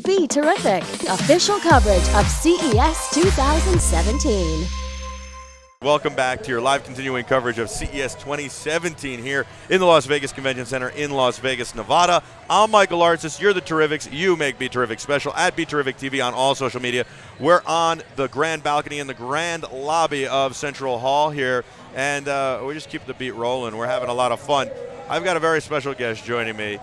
BeTerrific, official coverage of CES 2017. Welcome back to your live continuing coverage of CES 2017 here in the Las Vegas Convention Center in Las Vegas, Nevada. I'm Michael Artsis. You're the Terrifics. You make BeTerrific special at BeTerrific TV on all social media. We're on the grand balcony in the grand lobby of Central Hall here, and we just keep the beat rolling. We're having a lot of fun. I've got a very special guest joining me.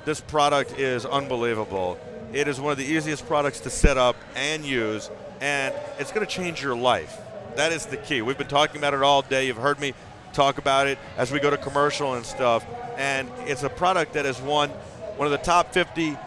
This product is unbelievable. It is one of the easiest products to set up and use, and it's going to change your life. That is the key. We've been talking about it all day. You've heard me talk about it as we go to commercial and stuff. And it's a product that has won one of the top 50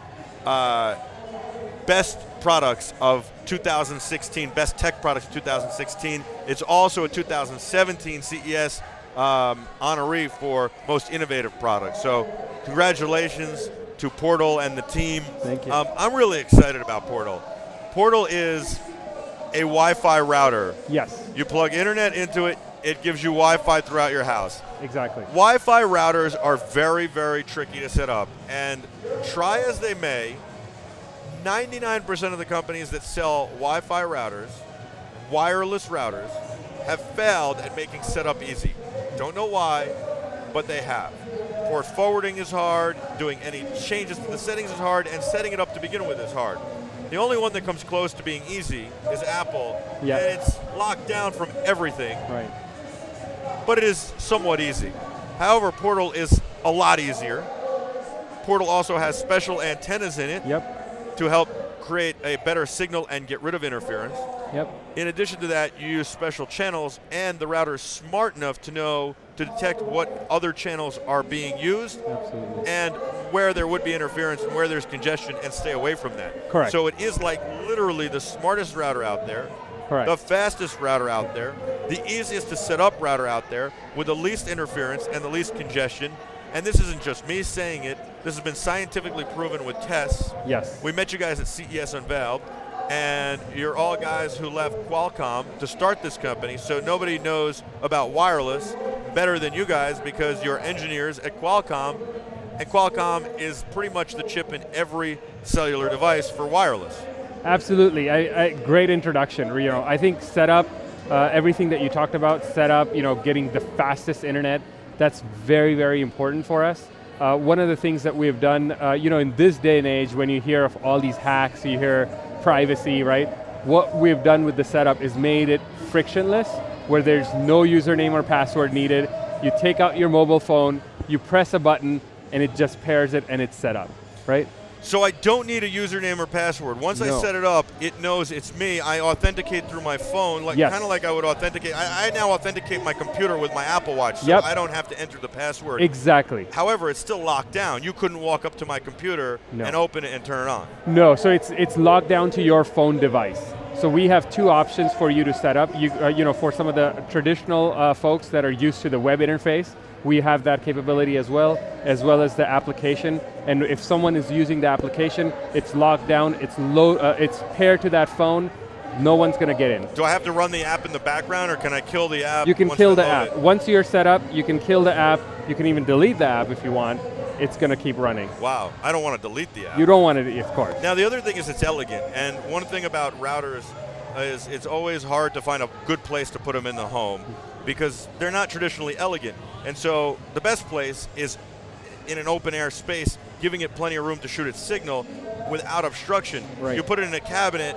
best products of 2016, best tech products of 2016. It's also a 2017 CES honoree for most innovative products. So congratulations to Portal and the team. Thank you. I'm really excited about Portal. Portal is a Wi-Fi router. Yes. You plug internet into it, it gives you Wi-Fi throughout your house. Exactly. Wi-Fi routers are very, very tricky to set up, and try as they may, 99% of the companies that sell Wi-Fi routers, wireless routers, have failed at making setup easy. Don't know why, but they have. Port forwarding is hard, doing any changes to the settings is hard, and setting it up to begin with is hard. The only one that comes close to being easy is Apple, and it's locked down from everything. Right. But it is somewhat easy. However, Portal is a lot easier. Portal also has special antennas in it to help create a better signal and get rid of interference. In addition to that, you use special channels, and the router is smart enough to know to detect what other channels are being used and where there would be interference and where there's congestion, and stay away from that. Correct. So it is like literally the smartest router out there, Correct. the fastest router out there, the easiest to set up router out there with the least interference and the least congestion. And this isn't just me saying it. This has been scientifically proven with tests. Yes. We met you guys at CES Unveiled, and you're all guys who left Qualcomm to start this company, so nobody knows about wireless better than you guys because you're engineers at Qualcomm, and Qualcomm is pretty much the chip in every cellular device for wireless. Absolutely. Great introduction. I think setup, everything that you talked about, setup, getting the fastest internet, that's very, very important for us. One of the things that we have done, in this day and age, when you hear of all these hacks, you hear privacy, right? What we've done with the setup is made it frictionless, where there's no username or password needed. You take out your mobile phone, you press a button, and it just pairs it, and it's set up, right? So I don't need a username or password. Once I set it up, it knows it's me. I authenticate through my phone, kind of like I would authenticate. I now authenticate my computer with my Apple Watch, so I don't have to enter the password. Exactly. However, it's still locked down. You couldn't walk up to my computer and open it and turn it on. No, so it's locked down to your phone device. So we have two options for you to set up. For some of the traditional folks that are used to the web interface, we have that capability as well as the application. And if someone is using the application, it's locked down, it's paired to that phone, no one's going to get in. Do I have to run the app in the background, or can I kill the app? You can kill the app. Once you're set up, you can kill the app. You can even delete the app if you want. It's going to keep running. Wow, I don't want to delete the app. You don't want it, of course. Now the other thing is it's elegant, and one thing about routers is it's always hard to find a good place to put them in the home because they're not traditionally elegant. And so the best place is in an open air space, giving it plenty of room to shoot its signal without obstruction. Right. You put it in a cabinet,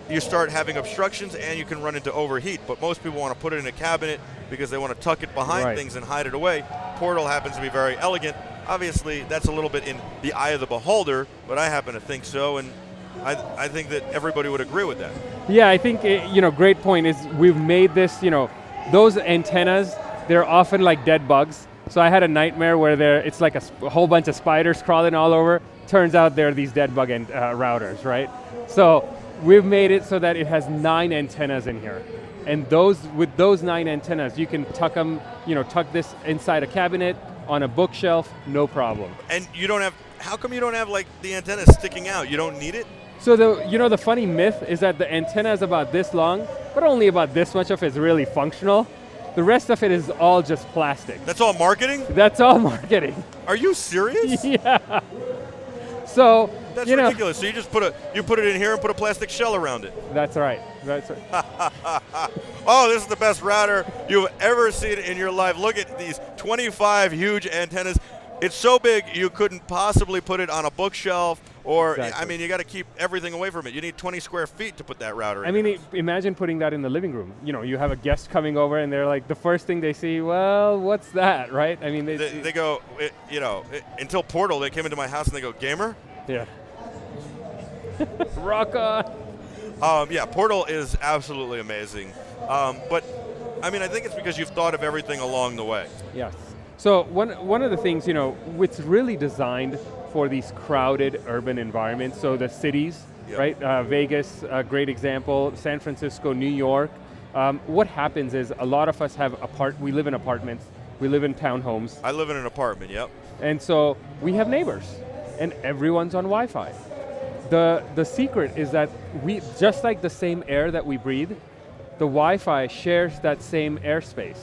you start having obstructions and you can run into overheat, but most people want to put it in a cabinet because they want to tuck it behind things and hide it away. Portal happens to be very elegant. Obviously, that's a little bit in the eye of the beholder, but I happen to think so, and I think that everybody would agree with that. Yeah, I think, great point is we've made this, those antennas, they're often like dead bugs. So I had a nightmare where it's like a whole bunch of spiders crawling all over. Turns out they're these dead bug routers, right? So we've made it so that it has 9 antennas in here. And with those 9 antennas, you can tuck them, tuck this inside a cabinet, on a bookshelf, no problem. And how come you don't have like the antenna sticking out? You don't need it? So the funny myth is that the antenna is about this long, but only about this much of it is really functional. The rest of it is all just plastic. That's all marketing? That's all marketing. Are you serious? Yeah. So That's you know, ridiculous. So you put it in here and put a plastic shell around it. That's right. That's right. Oh, this is the best router you've ever seen in your life. Look at these 25 huge antennas. It's so big you couldn't possibly put it on a bookshelf, or Exactly. I mean, you got to keep everything away from it. You need 20 square feet to put that router in. I mean, imagine putting that in the living room. You know, you have a guest coming over, and they're like, the first thing they see, well, what's that, right? I mean, they go, until Portal, they came into my house and they go, gamer? yeah. Rock on. Yeah, Portal is absolutely amazing. But, I mean, I think it's because you've thought of everything along the way. Yes. So one of the things, you know, it's really designed for these crowded urban environments. So the cities, Yep. right? Vegas, a great example. San Francisco, New York. What happens is a lot of us we live in apartments, we live in townhomes. I live in an apartment, yep. And so we have neighbors, and everyone's on Wi-Fi. The secret is that just like the same air that we breathe, the Wi-Fi shares that same airspace.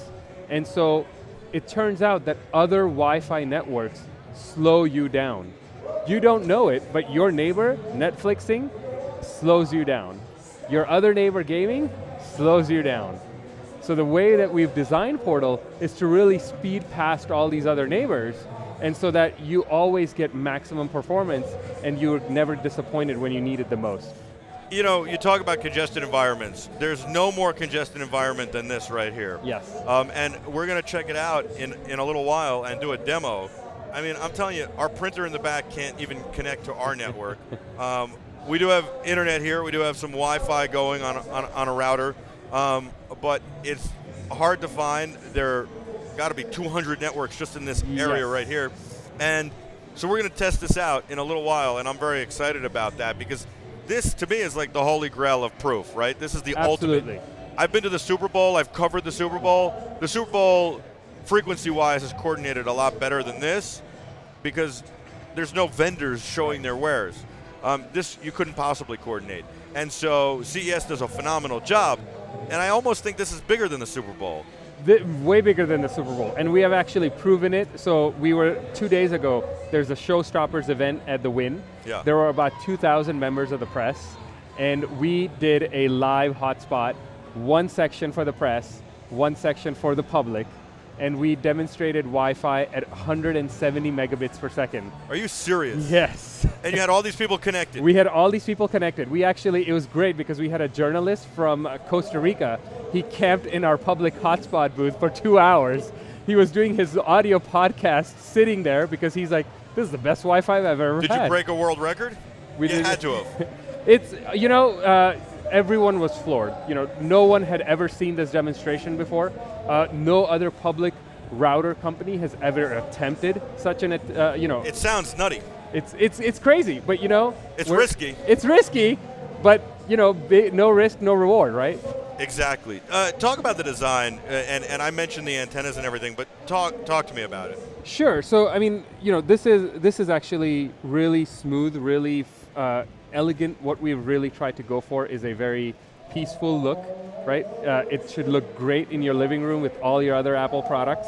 And so it turns out that other Wi-Fi networks slow you down. You don't know it, but your neighbor Netflixing slows you down. Your other neighbor gaming slows you down. So the way that we've designed Portal is to really speed past all these other neighbors, and so that you always get maximum performance and you're never disappointed when you need it the most. You know, you talk about congested environments. There's no more congested environment than this right here. Yes. And we're going to check it out in a little while and do a demo. I mean, I'm telling you, our printer in the back can't even connect to our network. We do have internet here. We do have some Wi-Fi going on a router, but it's hard to find. There got to be 200 networks just in this area right here. And so we're going to test this out in a little while, and I'm very excited about that because this, to me, is like the holy grail of proof, right? This is the ultimate. I've been to the Super Bowl. I've covered the Super Bowl. The Super Bowl, frequency-wise, is coordinated a lot better than this because there's no vendors showing their wares. This you couldn't possibly coordinate. And so CES does a phenomenal job. And I almost think this is bigger than the Super Bowl. Way bigger than the Super Bowl, and we have actually proven it. So we were 2 days ago. There's a Showstoppers event at the Wynn. Yeah. There were about 2,000 members of the press, and we did a live hotspot. One section for the press, one section for the public, and we demonstrated Wi-Fi at 170 megabits per second. Are you serious? Yes. And you had all these people connected. We had all these people connected. It was great because we had a journalist from Costa Rica. He camped in our public hotspot booth for 2 hours. He was doing his audio podcast sitting there because he's like, this is the best Wi-Fi I've ever had. Did you break a world record? You had to have. It's, everyone was floored. You know, no one had ever seen this demonstration before. No other public router company has ever attempted such an, It sounds nutty. It's crazy, but It's risky. It's risky, but no risk, no reward, right? Exactly. Talk about the design, and I mentioned the antennas and everything, but talk to me about it. Sure. So I mean, this is actually really smooth, really elegant. What we've really tried to go for is a very peaceful look, right? It should look great in your living room with all your other Apple products.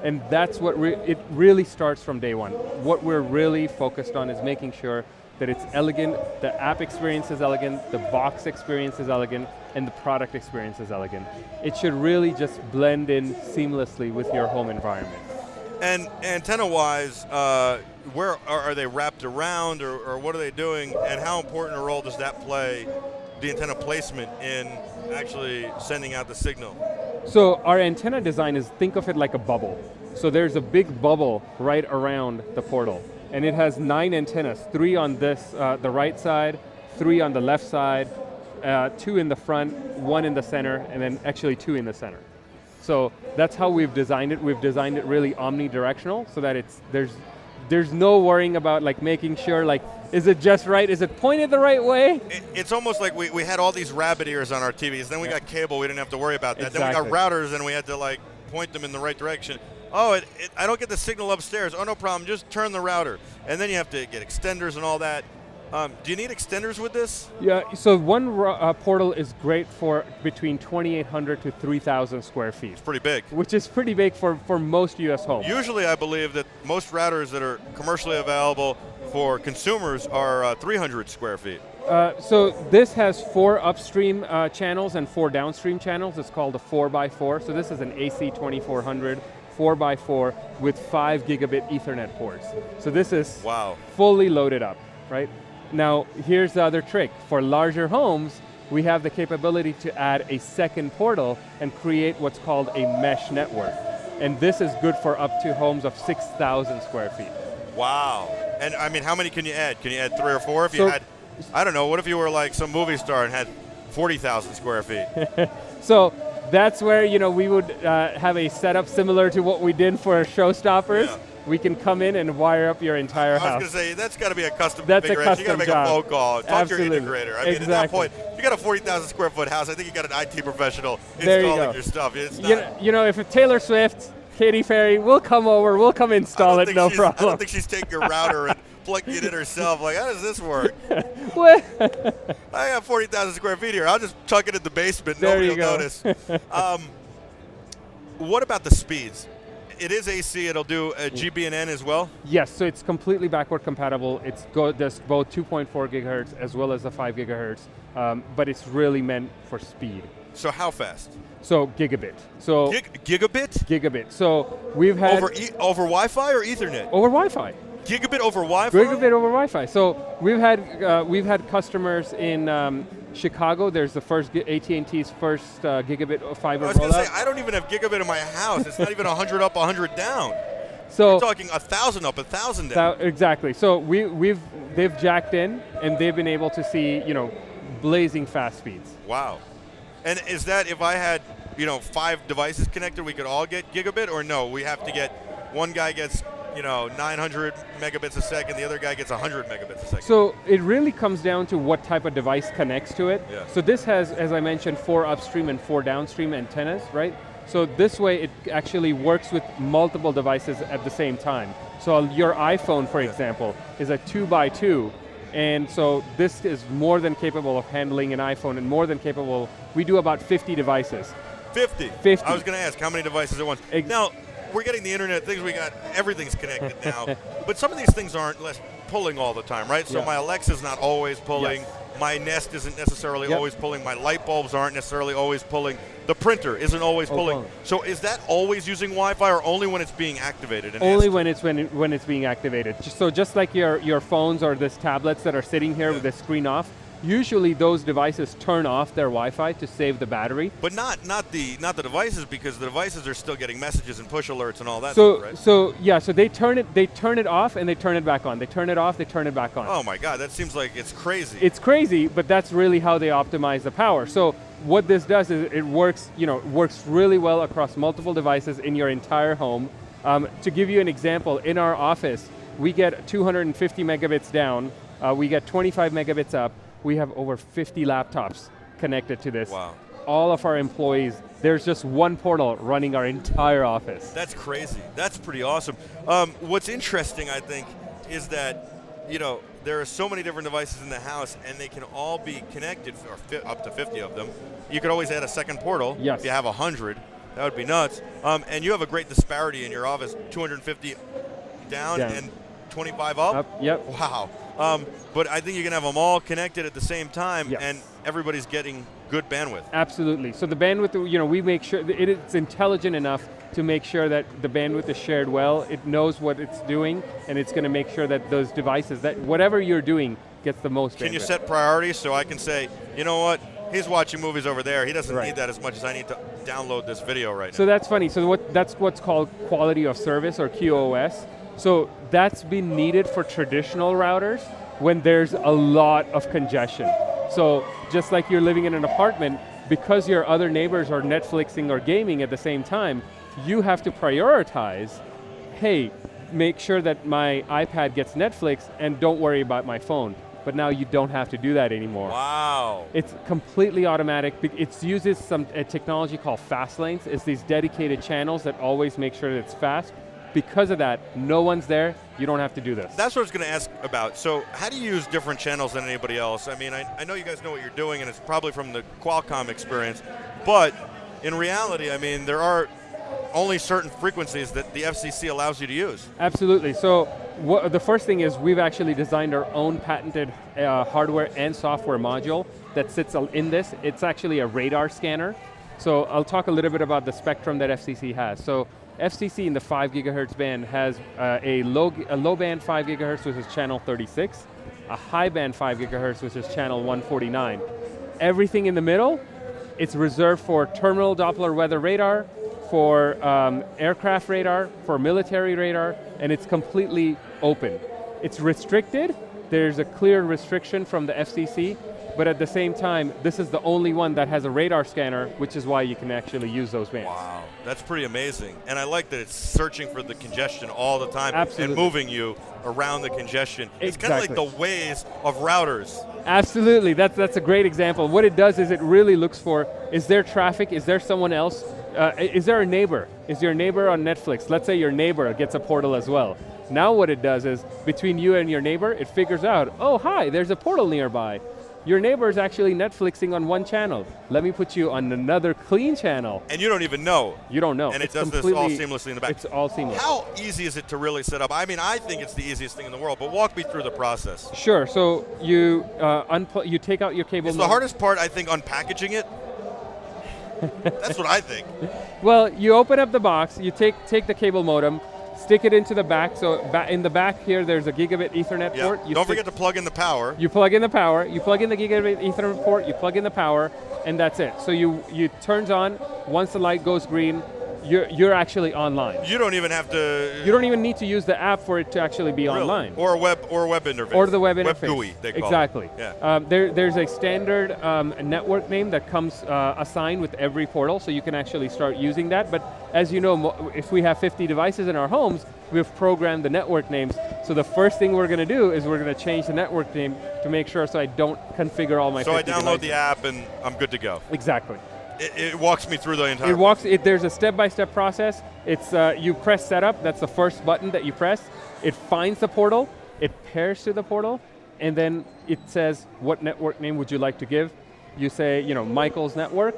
And that's what it really starts from day one. What we're really focused on is making sure that it's elegant, the app experience is elegant, the box experience is elegant, and the product experience is elegant. It should really just blend in seamlessly with your home environment. And antenna-wise, where are they wrapped around, or what are they doing, and how important a role does that play, the antenna placement, in actually sending out the signal? So our antenna design is, think of it like a bubble. So there's a big bubble right around the Portal, and it has 9 antennas, 3 on the right side, 3 on the left side, 2 in the front, 1 in the center, and then actually 2 in the center. So that's how we've designed it. We've designed it really omnidirectional so that there's no worrying about like making sure like, is it just right? Is it pointed the right way? It's almost like we had all these rabbit ears on our TVs. Then we got cable. We didn't have to worry about that. Exactly. Then we got routers, and we had to like point them in the right direction. Oh, I don't get the signal upstairs. Oh, no problem. Just turn the router. And then you have to get extenders and all that. Do you need extenders with this? Yeah, so one Portal is great for between 2,800 to 3,000 square feet. It's pretty big. Which is pretty big for most US homes. Usually I believe that most routers that are commercially available for consumers are 300 square feet. So this has 4 upstream channels and 4 downstream channels. It's called a 4x4. So this is an AC 2400 4x4 with 5 gigabit Ethernet ports. So this is fully loaded up, right? Now, here's the other trick. For larger homes, we have the capability to add a second portal and create what's called a mesh network. And this is good for up to homes of 6,000 square feet. Wow. And I mean, how many can you add? Can you add 3 or 4? If you had, I don't know, what if you were like some movie star and had 40,000 square feet? So that's where, you know, we would have a setup similar to what we did for Showstoppers. Yeah. We can come in and wire up your entire house. I was going to say, that's got to be a custom That's configuration. A custom You got to make job. a phone call, talk to your integrator. I mean, exactly. at that point, if you got a 40,000 square foot house, I think you got an IT professional there installing you your stuff. It's you know, if it's Taylor Swift, Katy Perry, we'll come over, we'll come install it, no problem. I don't think she's taking your router and plugging it in herself. Like, how does this work? What? I got 40,000 square feet here. I'll just tuck it in the basement. There Nobody you will go. notice. What about the speeds? It is AC. It'll do a GBNN as well? Yes, so it's completely backward compatible. There's both 2.4 gigahertz as well as the 5 gigahertz, but it's really meant for speed. So how fast? So gigabit. So gigabit? Gigabit. So we've had over Wi-Fi or Ethernet? Over Wi-Fi. Gigabit over Wi-Fi? Gigabit over Wi-Fi. So we've had customers in Chicago. There's the first AT&T's first gigabit fiber rollout. I was going to say, I don't even have gigabit in my house. It's not even 100 up, 100 down. So you're talking 1,000 up, 1,000 down. Exactly. So they've jacked in and they've been able to see, you know, blazing fast speeds. Wow. And is that if I had, you know, 5 devices connected, we could all get gigabit, or no? We have to get, one guy gets, you know, 900 megabits a second, the other guy gets 100 megabits a second. So it really comes down to what type of device connects to it. Yeah. So this has, as I mentioned, 4 upstream and 4 downstream antennas, right? So this way it actually works with multiple devices at the same time. So your iPhone, for example, is a 2x2. And so this is more than capable of handling an iPhone and more than capable, we do about 50 devices. 50? 50. I was going to ask, how many devices at once? Now, we're getting the internet things, everything's connected now, but some of these things aren't pulling all the time, right? So my Alexa's not always pulling, my Nest isn't necessarily always pulling, my light bulbs aren't necessarily always pulling, the printer isn't always pulling. So is that always using Wi-Fi or only when it's being activated? Only when it's being activated. So just like your phones or these tablets that are sitting here with the screen off, usually those devices turn off their Wi-Fi to save the battery. But not the devices, because the devices are still getting messages and push alerts and all that so, stuff, right? So they turn it off and they turn it back on. They turn it off, they turn it back on. Oh my God, that seems like it's crazy. It's crazy, but that's really how they optimize the power. So what this does is it works really well across multiple devices in your entire home. To give you an example, in our office, we get 250 megabits down, we get 25 megabits up. We have over 50 laptops connected to this. Wow. All of our employees, there's just one portal running our entire office. That's crazy. That's pretty awesome. What's interesting, I think, is that, you know, there are so many different devices in the house and they can all be connected, or up to 50 of them. You could always add a second portal. Yes. If you have 100, that would be nuts. And you have a great disparity in your office, 250 down. And 25 up? Yep. Wow. But I think you can have them all connected at the same time, and everybody's getting good bandwidth. Absolutely. So the bandwidth, you know, we make sure that it's intelligent enough to make sure that the bandwidth is shared well. It knows what it's doing, and it's going to make sure that those devices, that whatever you're doing, gets the most bandwidth. Can you set priorities so I can say, you know what, he's watching movies over there. He doesn't need that as much as I need to download this video right now. So that's funny. So that's what's called quality of service, or QoS. So that's been needed for traditional routers when there's a lot of congestion. So just like you're living in an apartment, because your other neighbors are Netflixing or gaming at the same time, you have to prioritize, hey, make sure that my iPad gets Netflix and don't worry about my phone. But now you don't have to do that anymore. Wow. It's completely automatic. It uses a technology called fast lanes. It's these dedicated channels that always make sure that it's fast. Because of that, no one's there, you don't have to do this. That's what I was going to ask about. So how do you use different channels than anybody else? I mean, I know you guys know what you're doing, and it's probably from the Qualcomm experience, but in reality, I mean, there are only certain frequencies that the FCC allows you to use. Absolutely. So The first thing is we've actually designed our own patented hardware and software module that sits in this. It's actually a radar scanner. So I'll talk a little bit about the spectrum that FCC has. So FCC in the 5 gigahertz band has a low band 5 gigahertz, which is channel 36, a high band 5 gigahertz, which is channel 149. Everything in the middle, it's reserved for terminal Doppler weather radar, for aircraft radar, for military radar, and it's completely open. It's restricted. There's a clear restriction from the FCC, but at the same time, this is the only one that has a radar scanner, which is why you can actually use those bands. Wow, that's pretty amazing. And I like that it's searching for the congestion all the time. Absolutely. And moving you around the congestion. It's kind Exactly. of like the Waze of routers. Absolutely, that's a great example. What it does is it really looks for, is there traffic, is there someone else, is there a neighbor? Is your neighbor on Netflix? Let's say your neighbor gets a Portal as well. Now what it does is, between you and your neighbor, it figures out, oh hi, there's a Portal nearby. Your neighbor is actually Netflixing on one channel. Let me put you on another clean channel. And you don't even know. You don't know. And it does this all seamlessly in the back. It's all seamless. How easy is it to really set up? I mean, I think it's the easiest thing in the world, but walk me through the process. Sure, so you you take out your cable Is the modem. hardest part, I think, unpackaging it? That's what I think. Well, you open up the box, you take the cable modem, stick it into the back. So in the back here, there's a gigabit Ethernet port. Don't forget to plug in the power. You plug in the power, you plug in the gigabit Ethernet port, you plug in the power, and that's it. So you turns on, once the light goes green, you're actually online. You don't even have to. You don't even need to use the app for it to actually be online. Or a web interface. Or the web interface. Web GUI, they call exactly. it. Yeah. There's a standard network name that comes assigned with every portal, so you can actually start using that. But as you know, if we have 50 devices in our homes, we've programmed the network names. So the first thing we're going to do is we're going to change the network name to make sure so I don't configure all my 50 devices. So I download the app and I'm good to go. Exactly. It walks me through the entire There's a step-by-step process. It's you press setup, that's the first button that you press. It finds the portal, it pairs to the portal, and then it says, what network name would you like to give? You say, Michael's network,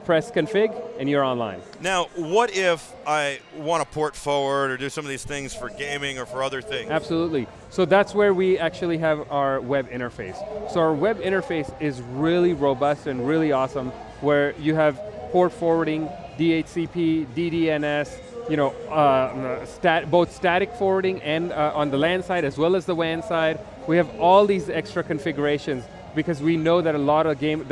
press config, and you're online. Now, what if I want to port forward or do some of these things for gaming or for other things? Absolutely. So that's where we actually have our web interface. So our web interface is really robust and really awesome, where you have port forwarding, DHCP, DDNS, both static forwarding and on the LAN side as well as the WAN side. We have all these extra configurations because we know that there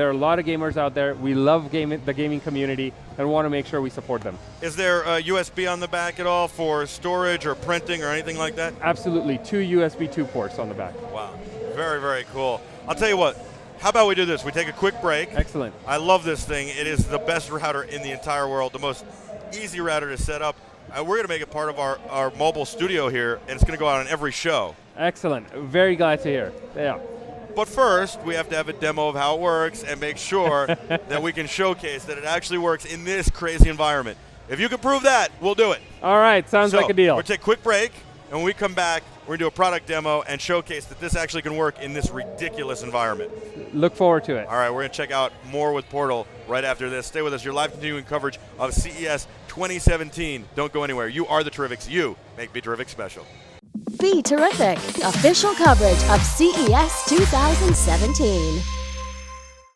are a lot of gamers out there. We love the gaming community and want to make sure we support them. Is there a USB on the back at all for storage or printing or anything like that? Absolutely, 2 USB 2 ports on the back. Wow, very, very cool. I'll tell you what, how about we do this? We take a quick break. Excellent. I love this thing. It is the best router in the entire world, the most easy router to set up. We're going to make it part of our mobile studio here, and it's going to go out on every show. Excellent. Very glad to hear. Yeah. But first, we have to have a demo of how it works and make sure that we can showcase that it actually works in this crazy environment. If you can prove that, we'll do it. All right, sounds like a deal. We'll take a quick break, and when we come back, we're going to do a product demo and showcase that this actually can work in this ridiculous environment. Look forward to it. All right, we're going to check out more with Portal right after this. Stay with us. Your live continuing coverage of CES 2017. Don't go anywhere. You are the Terrifics. You make BeTerrific special. Be Terrific, official coverage of CES 2017.